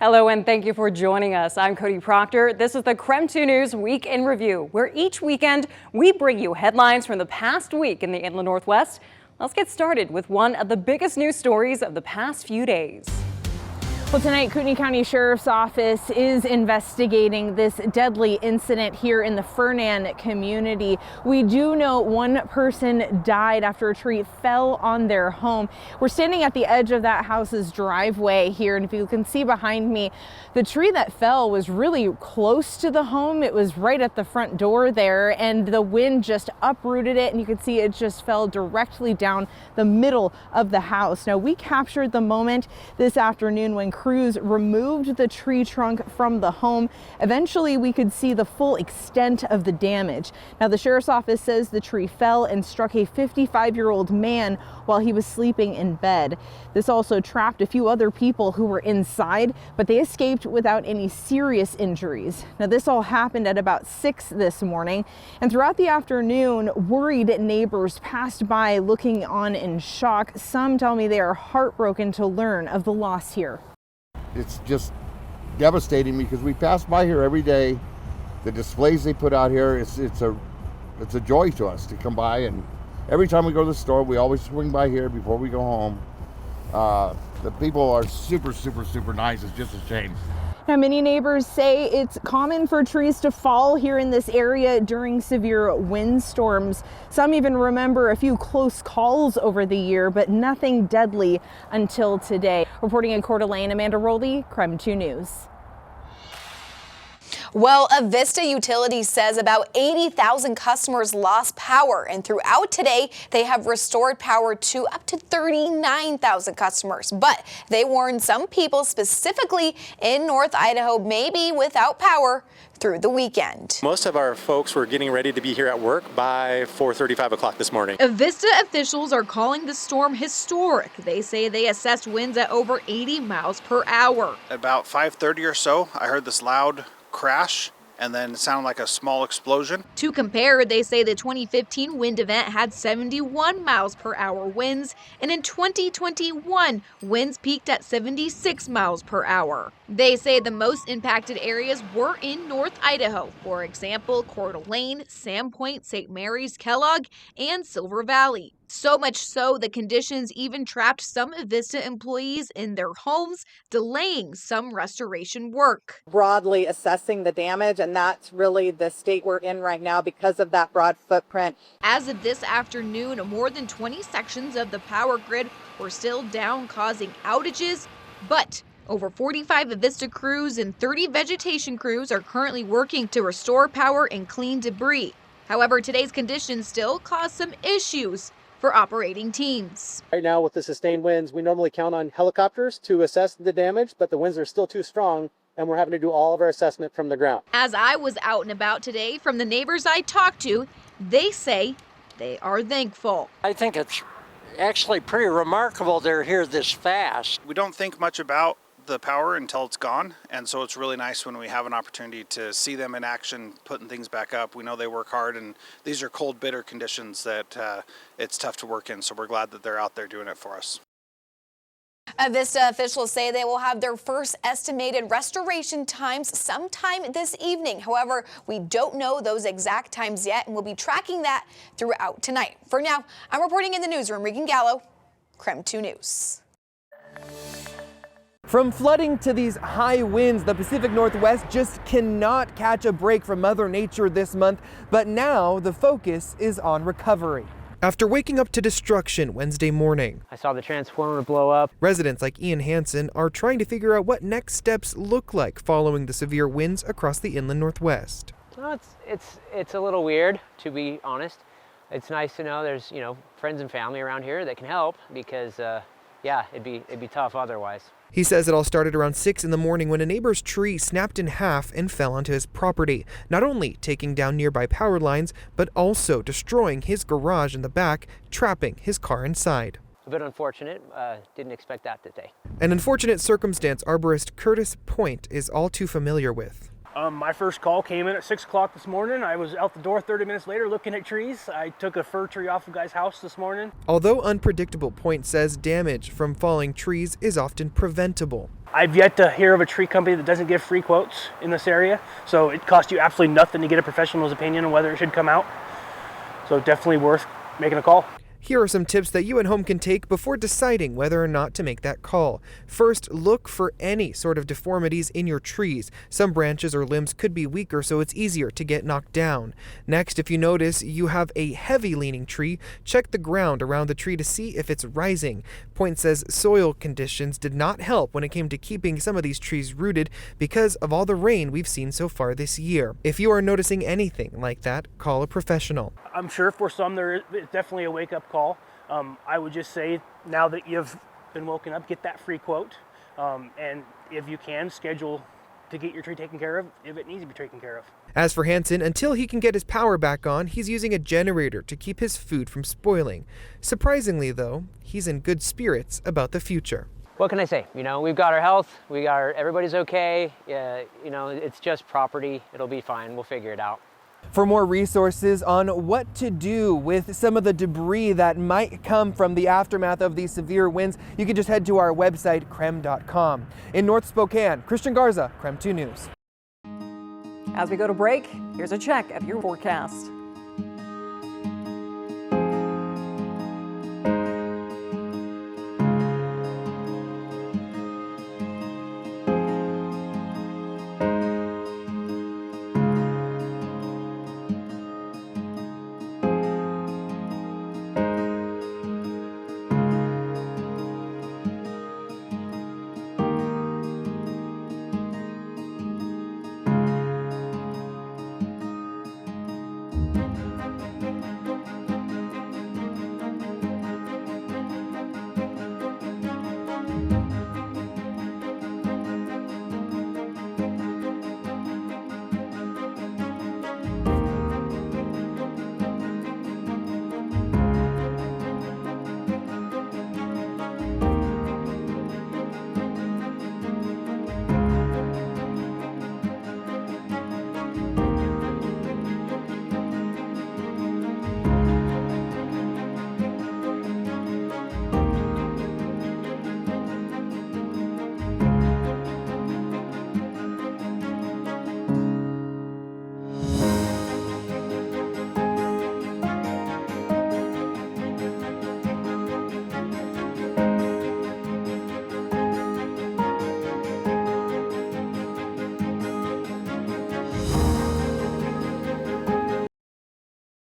Hello and thank you for joining us. I'm Cody Proctor. This is the KREM 2 News Week in Review, where each weekend we bring you headlines from the past week in the Inland Northwest. Let's get started with one of the biggest news stories of the past few days. Well, tonight, Kootenai County Sheriff's Office is investigating this deadly incident here in the Fernan community. We do know one person died after a tree fell on their home. We're standing at the edge of that house's driveway here, and if you can see behind me, the tree that fell was really close to the home. It was right at the front door there, and the wind just uprooted it, and you can see it just fell directly down the middle of the house. Now, we captured the moment this afternoon when crews removed the tree trunk from the home. Eventually, we could see the full extent of the damage. Now, the sheriff's office says the tree fell and struck a 55-year-old man while he was sleeping in bed. This also trapped a few other people who were inside, but they escaped without any serious injuries. Now, this all happened at about 6 this morning, and throughout the afternoon, worried neighbors passed by looking on in shock. Some tell me they are heartbroken to learn of the loss here. It's just devastating because we pass by here every day. The displays they put out here, it's a joy to us to come by, and every time we go to the store, we always swing by here before we go home. The people are super nice. It's just a shame. Now, many neighbors say it's common for trees to fall here in this area during severe windstorms. Some even remember a few close calls over the year, but nothing deadly until today. Reporting in Coeur d'Alene, Amanda Roldy, KREM 2 News. Well, Avista Utilities says about 80,000 customers lost power, and throughout today, they have restored power to up to 39,000 customers. But they warn some people, specifically in North Idaho, may be without power through the weekend. Most of our folks were getting ready to be here at work by 4:35 o'clock this morning. Avista officials are calling the storm historic. They say they assessed winds at over 80 miles per hour. About 5:30 or so, I heard this loud crash, and then it sounded like a small explosion. To compare, they say the 2015 wind event had 71 miles per hour winds, and in 2021, winds peaked at 76 miles per hour. They say the most impacted areas were in North Idaho, for example, Coeur d'Alene, Sandpoint, St. Mary's, Kellogg, and Silver Valley. So much so, the conditions even trapped some Avista employees in their homes, delaying some restoration work. Broadly assessing the damage, and that's really the state we're in right now because of that broad footprint. As of this afternoon, more than 20 sections of the power grid were still down, causing outages, but over 45 Avista crews and 30 vegetation crews are currently working to restore power and clean debris. However, today's conditions still cause some issues for operating teams. Right now, with the sustained winds, we normally count on helicopters to assess the damage, but the winds are still too strong, and we're having to do all of our assessment from the ground. As I was out and about today, from the neighbors I talked to, they say they are thankful. I think it's actually pretty remarkable they're here this fast. We don't think much about the power until it's gone, and so it's really nice when we have an opportunity to see them in action, putting things back up. We know they work hard, and these are cold, bitter conditions that it's tough to work in, so we're glad that they're out there doing it for us. Avista officials say they will have their first estimated restoration times sometime this evening. However, we don't know those exact times yet, and we'll be tracking that throughout tonight. For now, I'm reporting in the newsroom, Regan Gallo, KREM 2 News. From flooding to these high winds, the Pacific Northwest just cannot catch a break from Mother Nature this month, but now the focus is on recovery. After waking up to destruction Wednesday morning, I saw the transformer blow up. Residents like Ian Hansen are trying to figure out what next steps look like following the severe winds across the Inland Northwest. Well, it's a little weird, to be honest. It's nice to know there's, friends and family around here that can help because, it'd be tough otherwise. He says it all started around 6 in the morning when a neighbor's tree snapped in half and fell onto his property, not only taking down nearby power lines, but also destroying his garage in the back, trapping his car inside. A bit unfortunate. Didn't expect that today. An unfortunate circumstance arborist Curtis Point is all too familiar with. My first call came in at 6 o'clock this morning. I was out the door 30 minutes later looking at trees. I took a fir tree off a guy's house this morning. Although unpredictable, Point says damage from falling trees is often preventable. I've yet to hear of a tree company that doesn't give free quotes in this area, so it costs you absolutely nothing to get a professional's opinion on whether it should come out. So definitely worth making a call. Here are some tips that you at home can take before deciding whether or not to make that call. First, look for any sort of deformities in your trees. Some branches or limbs could be weaker, so it's easier to get knocked down. Next, if you notice you have a heavy leaning tree, check the ground around the tree to see if it's rising. Point says soil conditions did not help when it came to keeping some of these trees rooted because of all the rain we've seen so far this year. If you are noticing anything like that, call a professional. I'm sure for some it's definitely a wake-up call. I would just say, now that you've been woken up, get that free quote, and if you can, schedule to get your tree taken care of if it needs to be taken care of. As for Hanson, until he can get his power back on, he's using a generator to keep his food from spoiling. Surprisingly, though, he's in good spirits about the future. What can I say? You know, we've got our health, everybody's okay. You know, it's just property. It'll be fine. We'll figure it out. For more resources on what to do with some of the debris that might come from the aftermath of these severe winds, you can just head to our website, KREM.com. In North Spokane, Christian Garza, KREM 2 News. As we go to break, here's a check of your forecast.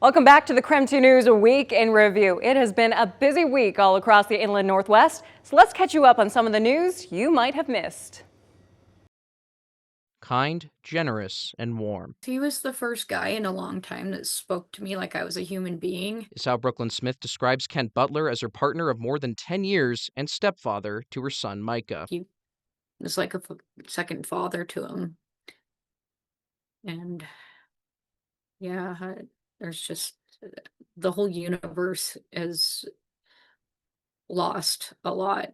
Welcome back to the KREM 2 News Week in Review. It has been a busy week all across the inland Northwest, so let's catch you up on some of the news you might have missed. Kind, generous, and warm. He was the first guy in a long time that spoke to me like I was a human being. Is how Brooklyn Smith describes Kent Butler as her partner of more than 10 years and stepfather to her son Micah. He was like a second father to him. And yeah, there's just the whole universe has lost a lot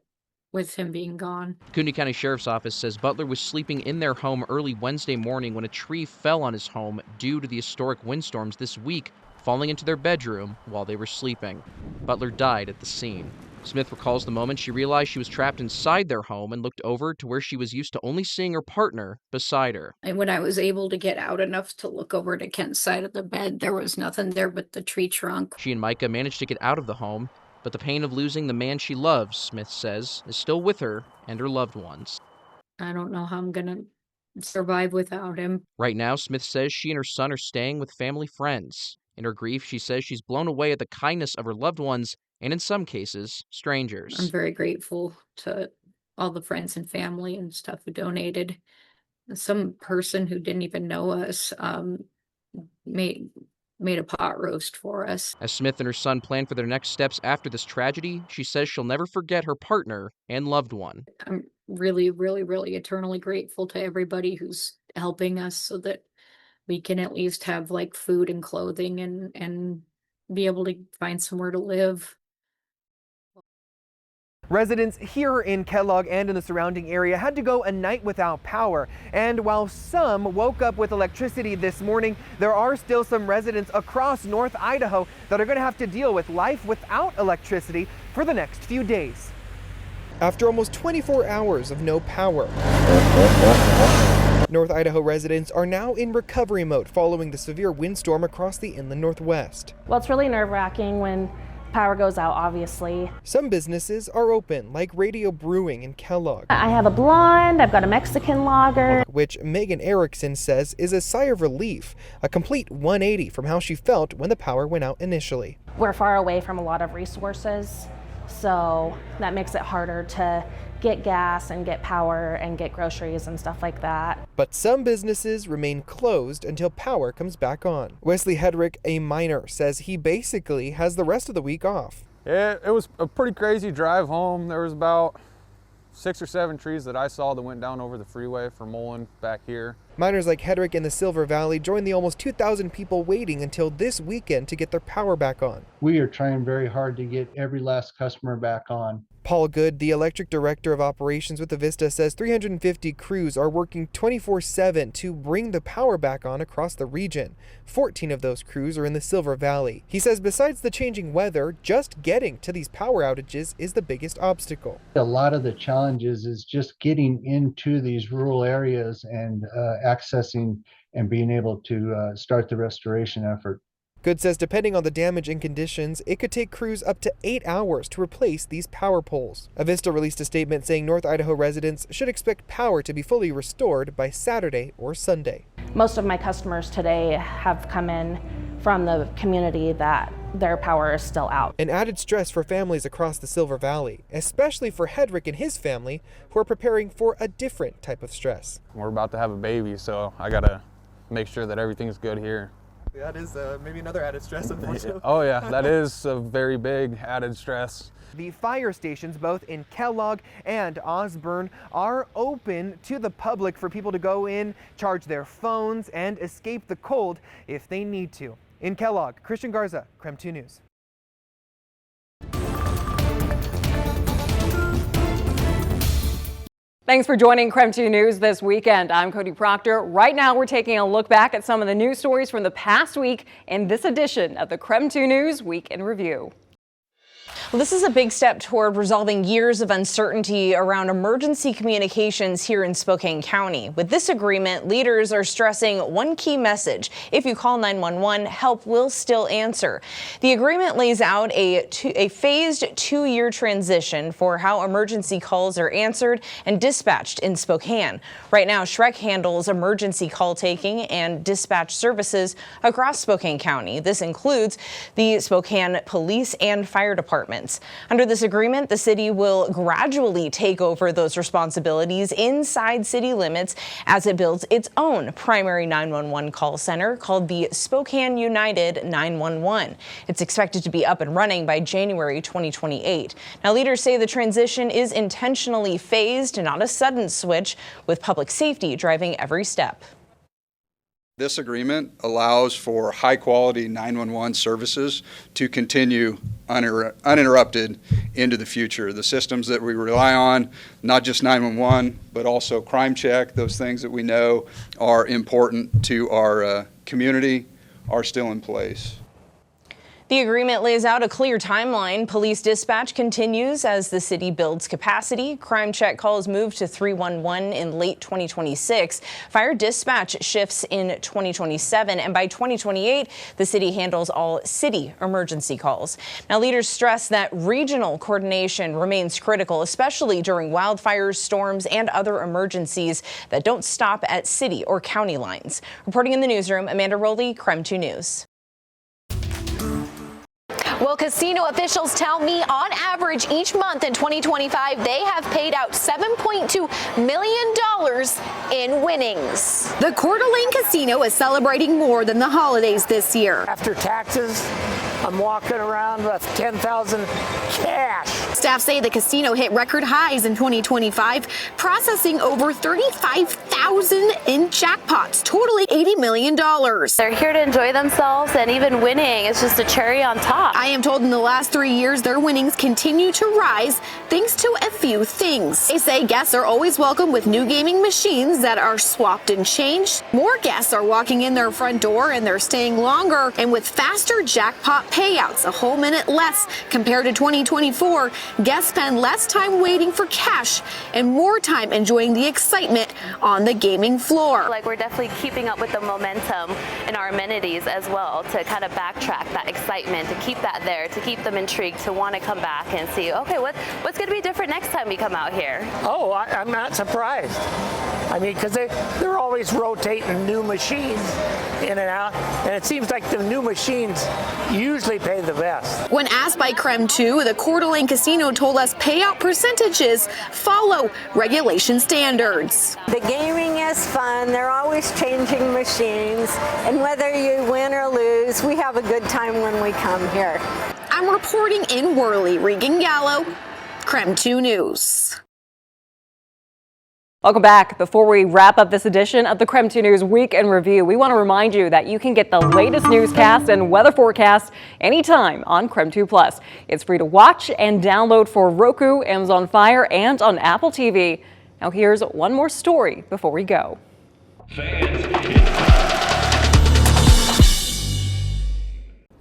with him being gone. Kootenai County Sheriff's Office says Butler was sleeping in their home early Wednesday morning when a tree fell on his home due to the historic windstorms this week, falling into their bedroom while they were sleeping. Butler died at the scene. Smith recalls the moment she realized she was trapped inside their home and looked over to where she was used to only seeing her partner beside her. And when I was able to get out enough to look over to Kent's side of the bed, there was nothing there but the tree trunk. She and Micah managed to get out of the home, but the pain of losing the man she loves, Smith says, is still with her and her loved ones. I don't know how I'm going to survive without him. Right now, Smith says she and her son are staying with family friends. In her grief, she says she's blown away at the kindness of her loved ones and, in some cases, strangers. I'm very grateful to all the friends and family and stuff who donated. Some person who didn't even know us made a pot roast for us. As Smith and her son plan for their next steps after this tragedy, she says she'll never forget her partner and loved one. I'm really, really, really eternally grateful to everybody who's helping us so that we can at least have like food and clothing and be able to find somewhere to live. Residents here in Kellogg and in the surrounding area had to go a night without power. And while some woke up with electricity this morning, there are still some residents across North Idaho that are going to have to deal with life without electricity for the next few days. after almost 24 hours of no power. North Idaho residents are now in recovery mode following the severe windstorm across the inland Northwest. Well, it's really nerve-wracking when power goes out, obviously. Some businesses are open, like Radio Brewing in Kellogg. I have a blonde, I've got a Mexican lager. Which Megan Erickson says is a sigh of relief, a complete 180 from how she felt when the power went out initially. We're far away from a lot of resources, so that makes it harder to get gas and get power and get groceries and stuff like that. But some businesses remain closed until power comes back on. Wesley Hedrick, a miner, says he basically has the rest of the week off. It was a pretty crazy drive home. There was about 6 or 7 trees that I saw that went down over the freeway from Mullen back here. Miners like Hedrick in the Silver Valley joined the almost 2,000 people waiting until this weekend to get their power back on. We are trying very hard to get every last customer back on. Paul Good, the electric director of operations with Avista, says 350 crews are working 24/7 to bring the power back on across the region. 14 of those crews are in the Silver Valley. He says besides the changing weather, just getting to these power outages is the biggest obstacle. A lot of the challenges is just getting into these rural areas and accessing and being able to start the restoration effort. Good says depending on the damage and conditions, it could take crews up to 8 hours to replace these power poles. Avista released a statement saying North Idaho residents should expect power to be fully restored by Saturday or Sunday. Most of my customers today have come in from the community that their power is still out. An added stress for families across the Silver Valley, especially for Hedrick and his family, who are preparing for a different type of stress. We're about to have a baby, so I gotta make sure that everything's good here. That is maybe another added stress, unfortunately. Oh yeah, that is a very big added stress. The fire stations both in Kellogg and Osborne are open to the public for people to go in, charge their phones, and escape the cold if they need to. In Kellogg, Christian Garza, KREM 2 News. Thanks for joining KREM 2 News this weekend. I'm Cody Proctor. Right now, we're taking a look back at some of the news stories from the past week in this edition of the KREM 2 News Week in Review. Well, this is a big step toward resolving years of uncertainty around emergency communications here in Spokane County. With this agreement, leaders are stressing one key message. If you call 911, help will still answer. The agreement lays out a phased 2-year transition for how emergency calls are answered and dispatched in Spokane. Right now, Shrek handles emergency call taking and dispatch services across Spokane County. This includes the Spokane Police and Fire Departments. Under this agreement, the city will gradually take over those responsibilities inside city limits as it builds its own primary 911 call center called the Spokane United 911. It's expected to be up and running by January 2028. Now, leaders say the transition is intentionally phased, not a sudden switch, with public safety driving every step. This agreement allows for high-quality 911 services to continue uninterrupted into the future. The systems that we rely on, not just 911, but also crime check, those things that we know are important to our community, are still in place. The agreement lays out a clear timeline. Police dispatch continues as the city builds capacity. Crime check calls move to 311 in late 2026. Fire dispatch shifts in 2027. And by 2028, the city handles all city emergency calls. Now, leaders stress that regional coordination remains critical, especially during wildfires, storms, and other emergencies that don't stop at city or county lines. Reporting in the newsroom, Amanda Rowley, KREM 2 News. Well, casino officials tell me on average each month in 2025, they have paid out $7.2 million in winnings. The Coeur d'Alene Casino is celebrating more than the holidays this year. After taxes, I'm walking around with $10,000 cash. Staff say the casino hit record highs in 2025, processing over $35,000 in jackpots, totaling $80 million. They're here to enjoy themselves, and even winning is just a cherry on top. I am told in the last 3 years their winnings continue to rise thanks to a few things. They say guests are always welcome with new gaming machines that are swapped and changed. More guests are walking in their front door and they're staying longer, and with faster jackpot payouts, a whole minute less compared to 2024, guests spend less time waiting for cash and more time enjoying the excitement on the gaming floor. Like, we're definitely keeping up with the momentum in our amenities as well, to kind of backtrack that excitement, to keep that there, to keep them intrigued, to want to come back and see, okay, what's going to be different next time we come out here? Oh, I'm not surprised. I mean, because they're always rotating new machines in and out, and it seems like the new machines usually pay the best. When asked by KREM 2, the Coeur d'Alene Casino told us payout percentages follow regulation standards. The gaming is fun. They're always changing machines, and whether you win or lose, we have a good time when we come here. I'm reporting in Worley, Regan Gallo, KREM 2 News. Welcome back. Before we wrap up this edition of the KREM 2 News Week in Review, we want to remind you that you can get the latest newscast and weather forecast anytime on KREM 2 Plus. It's free to watch and download for Roku, Amazon Fire, and on Apple TV. Now here's one more story before we go.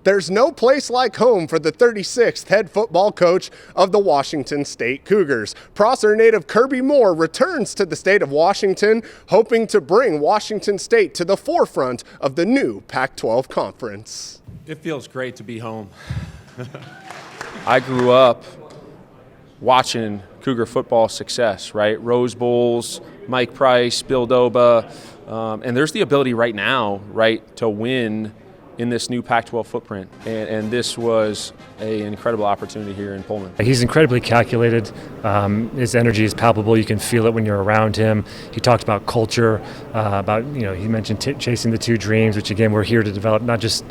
There's no place like home for the 36th head football coach of the Washington State Cougars. Prosser native Kirby Moore returns to the state of Washington, hoping to bring Washington State to the forefront of the new Pac-12 conference. It feels great to be home. I grew up watching Cougar football success, right? Rose Bowls, Mike Price, Bill Doba, and there's the ability right now, right, to win in this new Pac-12 footprint, and this was an incredible opportunity here in Pullman. He's incredibly calculated. His energy is palpable. You can feel it when you're around him. He talked about culture, he mentioned chasing the two dreams, which again, we're here to develop not just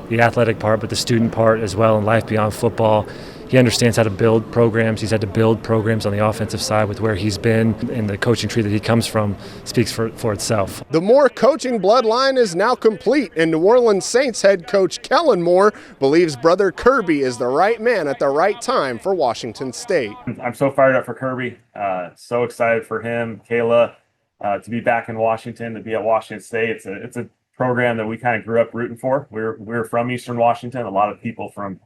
the athletic part, but the student part as well in life beyond football. He understands how to build programs. He's had to build programs on the offensive side with where he's been, and the coaching tree that he comes from speaks for itself. The Moore coaching bloodline is now complete, and New Orleans Saints head coach Kellen Moore believes brother Kirby is the right man at the right time for Washington State. I'm so fired up for Kirby, so excited for him, Kayla, to be back in Washington, to be at Washington State. It's a program that we kind of grew up rooting for. We're from Eastern Washington. A lot of people from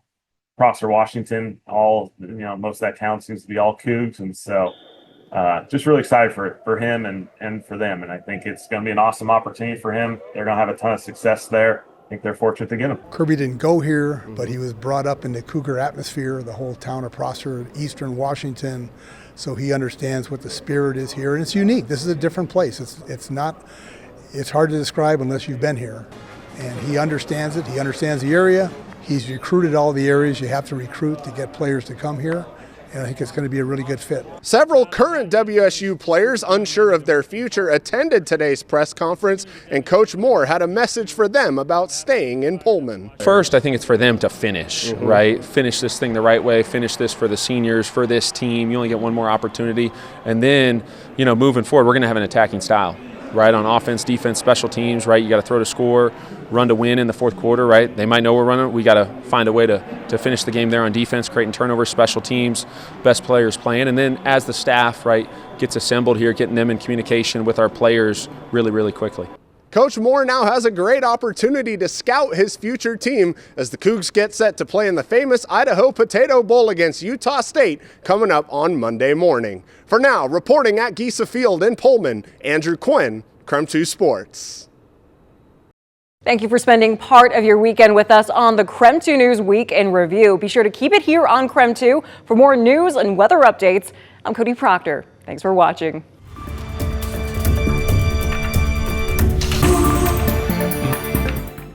Prosser, Washington, most of that town seems to be all Cougs, and so just really excited for him and for them. And I think it's going to be an awesome opportunity for him. They're going to have a ton of success there. I think they're fortunate to get him. Kirby didn't go here, but he was brought up in the Cougar atmosphere, the whole town of Prosser, Eastern Washington. So he understands what the spirit is here, and it's unique. This is a different place. It's hard to describe unless you've been here. And he understands it. He understands the area. He's recruited all the areas you have to recruit to get players to come here, and I think it's going to be a really good fit. Several current WSU players unsure of their future attended today's press conference, and Coach Moore had a message for them about staying in Pullman. First, I think it's for them to finish, right? Finish this thing the right way, finish this for the seniors, for this team. You only get one more opportunity. And then, moving forward, we're going to have an attacking style, right? On offense, defense, special teams, right? You got to throw to score, run to win in the fourth quarter, right? They might know we're running. We got to find a way to finish the game there on defense, creating turnovers, special teams, best players playing. And then as the staff, right, gets assembled here, getting them in communication with our players really, really quickly. Coach Moore now has a great opportunity to scout his future team as the Cougs get set to play in the famous Idaho Potato Bowl against Utah State coming up on Monday morning. For now, reporting at Giesa Field in Pullman, Andrew Quinn, KREM 2 Sports. Thank you for spending part of your weekend with us on the KREM 2 News Week in Review. Be sure to keep it here on KREM 2 for more news and weather updates. I'm Cody Proctor. Thanks for watching.